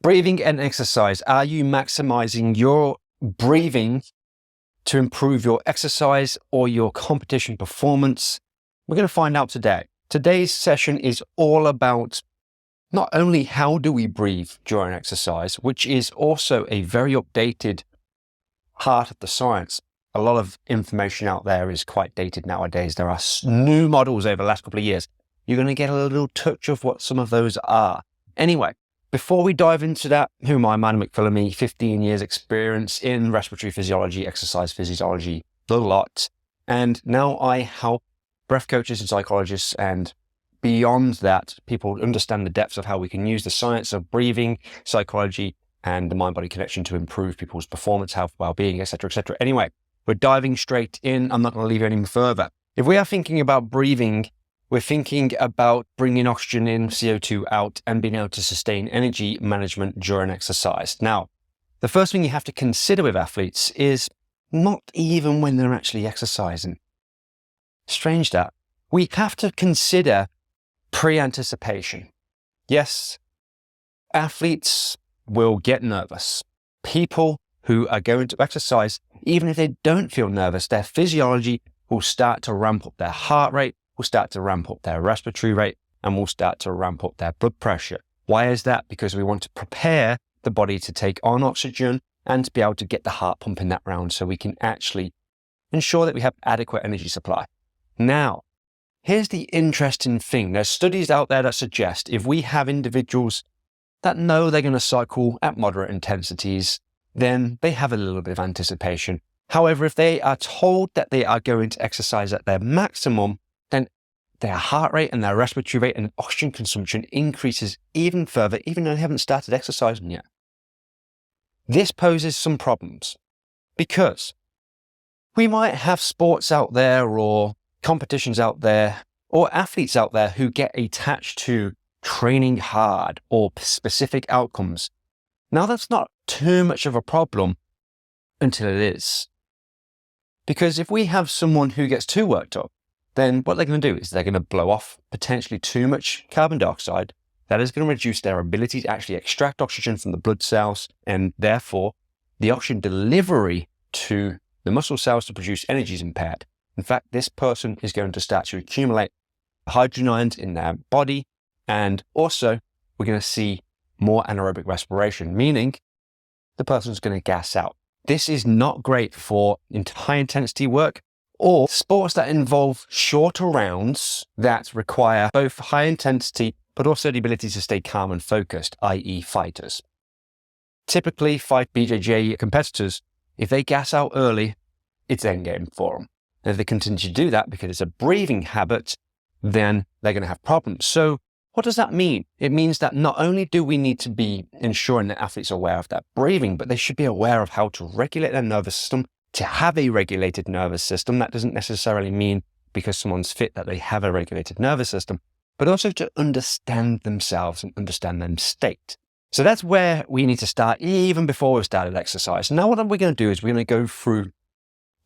Breathing and exercise. Are you maximizing your breathing to improve your exercise or your competition performance? We're going to find out today. Today's session is all about not only how do we breathe during exercise, which is also a very updated part of the science. A lot of information out there is quite dated nowadays. There are new models over the last couple of years. You're going to get a little touch of what some of those are. Anyway, before we dive into that, who am I? Man McPhilimey, 15 years experience in respiratory physiology, exercise physiology, the lot. And now I help breath coaches and psychologists, and beyond that, people understand the depths of how we can use the science of breathing, psychology, and the mind-body connection to improve people's performance, health, well-being, etc., etc. Anyway, we're diving straight in. I'm not going to leave you any further. If we are thinking about breathing, we're thinking about bringing oxygen in, CO2 out, and being able to sustain energy management during exercise. Now, the first thing you have to consider with athletes is not even when they're actually exercising. Strange that. We have to consider pre-anticipation. Yes, athletes will get nervous. People who are going to exercise, even if they don't feel nervous, their physiology will start to ramp up their heart rate, will start to ramp up their respiratory rate, and will start to ramp up their blood pressure. Why is that? Because we want to prepare the body to take on oxygen and to be able to get the heart pumping that round so we can actually ensure that we have adequate energy supply. Now, here's the interesting thing. There's studies out there that suggest if we have individuals that know they're going to cycle at moderate intensities, then they have a little bit of anticipation. However, if they are told that they are going to exercise at their maximum, then their heart rate and their respiratory rate and oxygen consumption increases even further, even though they haven't started exercising yet. This poses some problems because we might have sports out there or competitions out there or athletes out there who get attached to training hard or specific outcomes. Now, that's not too much of a problem until it is. Because if we have someone who gets too worked up, then what they're going to do is they're going to blow off potentially too much carbon dioxide. That is going to reduce their ability to actually extract oxygen from the blood cells, and therefore the oxygen delivery to the muscle cells to produce energy is impaired. In fact, this person is going to start to accumulate hydrogen ions in their body, and also we're going to see more anaerobic respiration, meaning the person's going to gas out. This is not great for high intensity work or sports that involve shorter rounds that require both high intensity but also the ability to stay calm and focused, i.e. fighters. Typically, fight BJJ competitors, if they gas out early, it's endgame for them. And if they continue to do that because it's a breathing habit, then they're going to have problems. So what does that mean? It means that not only do we need to be ensuring that athletes are aware of that breathing, but they should be aware of how to regulate their nervous system, to have a regulated nervous system. That doesn't necessarily mean because someone's fit that they have a regulated nervous system, but also to understand themselves and understand their state. So that's where we need to start even before we've started exercise. Now what we're going to do is we're going to go through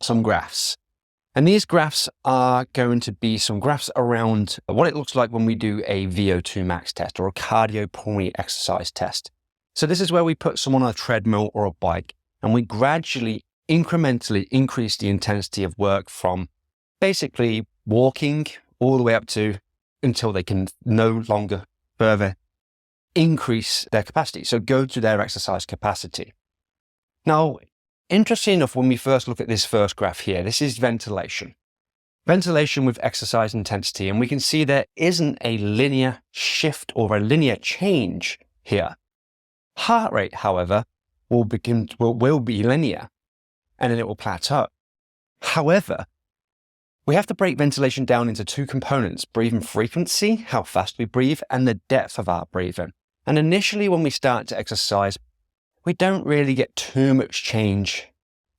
some graphs. And these graphs are going to be some graphs around what it looks like when we do a VO2 max test or a cardiopulmonary exercise test. So this is where we put someone on a treadmill or a bike, and we gradually, incrementally increase the intensity of work from basically walking all the way up to until they can no longer further increase their capacity. So go to their exercise capacity. Now, interesting enough, when we first look at this first graph here, this is ventilation. Ventilation with exercise intensity, and we can see there isn't a linear shift or a linear change here. Heart rate, however, will be linear, and then it will plateau. However, we have to break ventilation down into two components: breathing frequency, how fast we breathe, and the depth of our breathing. And initially, when we start to exercise, we don't really get too much change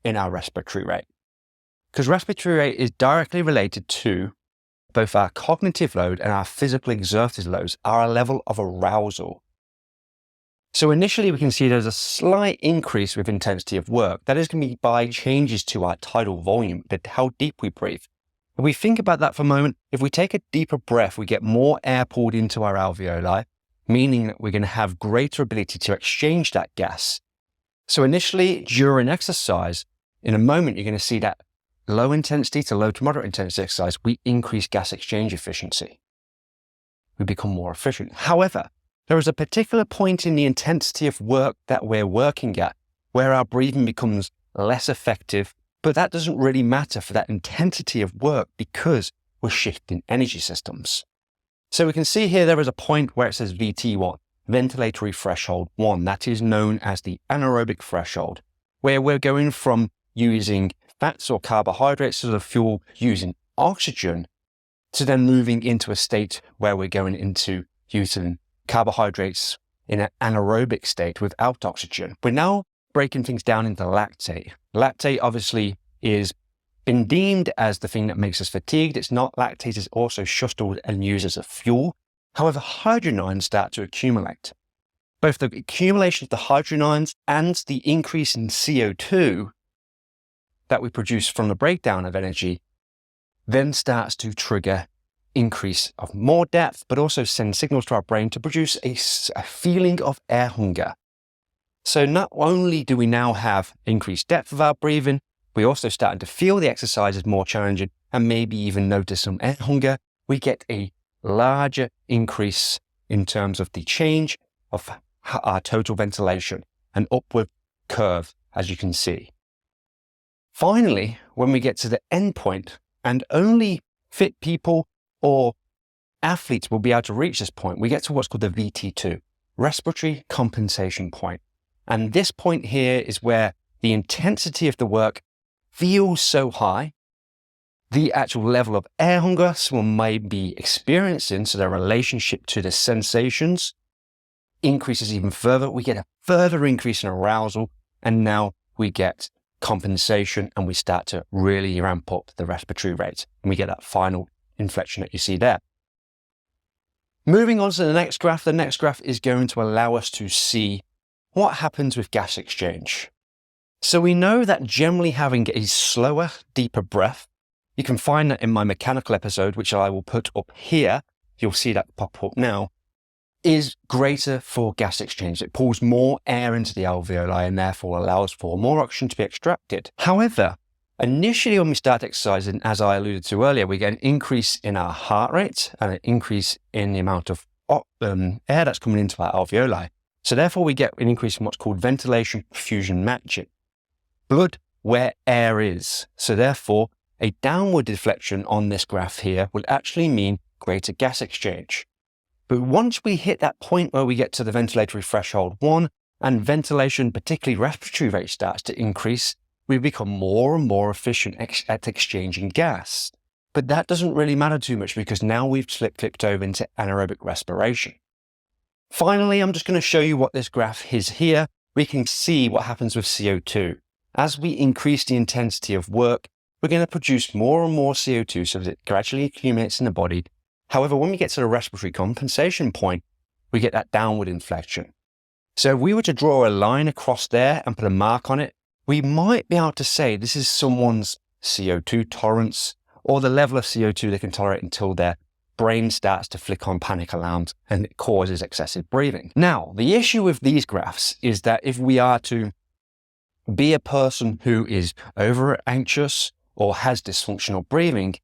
in our respiratory rate, because respiratory rate is directly related to both our cognitive load and our physical exerted loads, our level of arousal. So initially we can see there's a slight increase with intensity of work. That is going to be by changes to our tidal volume, how deep we breathe. If we think about that for a moment, if we take a deeper breath, we get more air pulled into our alveoli. meaning that we're going to have greater ability to exchange that gas. So initially, during exercise, in a moment, you're going to see that low intensity to low to moderate intensity exercise, we increase gas exchange efficiency. We become more efficient. However, there is a particular point in the intensity of work that we're working at where our breathing becomes less effective, but that doesn't really matter for that intensity of work because we're shifting energy systems. So we can see here there is a point where it says VT1, ventilatory threshold 1. That is known as the anaerobic threshold, where we're going from using fats or carbohydrates as a fuel using oxygen to then moving into a state where we're going into using carbohydrates in an anaerobic state without oxygen. We're now breaking things down into lactate. Lactate obviously is been deemed as the thing that makes us fatigued. It's not. Lactate is also shuttled and used as a fuel. However, hydrogen ions start to accumulate. Both the accumulation of the hydrogen ions and the increase in CO2 that we produce from the breakdown of energy then starts to trigger increase of more depth, but also send signals to our brain to produce a feeling of air hunger. So not only do we now have increased depth of our breathing, we also starting to feel the exercise is more challenging and maybe even notice some air hunger. We get a larger increase in terms of the change of our total ventilation, an upward curve, as you can see. Finally, when we get to the end point, and only fit people or athletes will be able to reach this point, we get to what's called the VT2, respiratory compensation point. And this point here is where the intensity of the work feels so high, the actual level of air hunger someone may be experiencing, so their relationship to the sensations increases even further. We get a further increase in arousal, and now we get compensation, and we start to really ramp up the respiratory rate, and we get that final inflection that you see there. Moving on to the next graph is going to allow us to see what happens with gas exchange. So we know that generally having a slower, deeper breath, you can find that in my mechanical episode, which I will put up here, you'll see that pop up now, is greater for gas exchange. It pulls more air into the alveoli and therefore allows for more oxygen to be extracted. However, initially when we start exercising, as I alluded to earlier, we get an increase in our heart rate and an increase in the amount of air that's coming into our alveoli. So therefore we get an increase in what's called ventilation perfusion matching. Blood where air is. So therefore a downward deflection on this graph here will actually mean greater gas exchange. But once we hit that point where we get to the ventilatory threshold 1 and ventilation, particularly respiratory rate, starts to increase, we become more and more efficient at exchanging gas. But that doesn't really matter too much because now we've flipped over into anaerobic respiration. Finally, I'm just going to show you what this graph is here. We can see what happens with CO2. As we increase the intensity of work, we're going to produce more and more CO2 so that it gradually accumulates in the body. However, when we get to the respiratory compensation point, we get that downward inflection. So if we were to draw a line across there and put a mark on it, we might be able to say this is someone's CO2 tolerance or the level of CO2 they can tolerate until their brain starts to flick on panic alarms and it causes excessive breathing. Now, the issue with these graphs is that if we are to be a person who is over anxious or has dysfunctional breathing,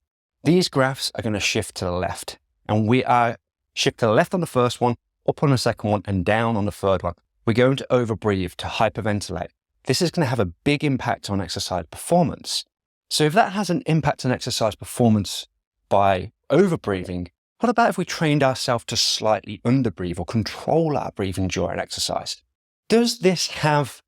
these graphs are going to shift to the left. And we are shift to the left on the first one, up on the second one, and down on the third one. We're going to overbreathe, to hyperventilate. This is going to have a big impact on exercise performance. So if that has an impact on exercise performance by overbreathing, what about if we trained ourselves to slightly underbreathe or control our breathing during exercise? Does this have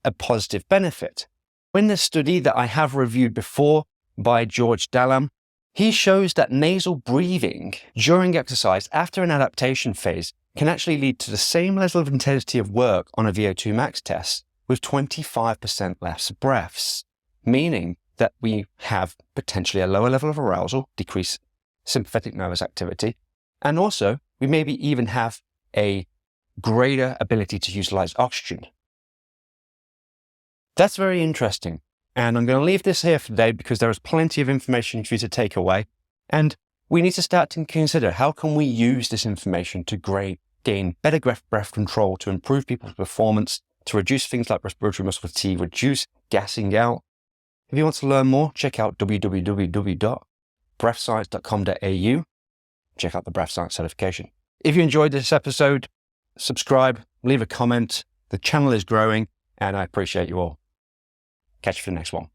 a positive benefit? In the study that I have reviewed before by George Dallam, he shows that nasal breathing during exercise after an adaptation phase can actually lead to the same level of intensity of work on a VO2 max test with 25% less breaths, meaning that we have potentially a lower level of arousal, decreased sympathetic nervous activity, and also we maybe even have a greater ability to utilize oxygen. That's very interesting. And I'm going to leave this here for today because there is plenty of information for you to take away. And we need to start to consider how can we use this information to gain better breath control to improve people's performance, to reduce things like respiratory muscle fatigue, reduce gassing out. If you want to learn more, check out www.breathscience.com.au. Check out the Breath Science certification. If you enjoyed this episode, subscribe, leave a comment. The channel is growing, and I appreciate you all. Catch you for the next one.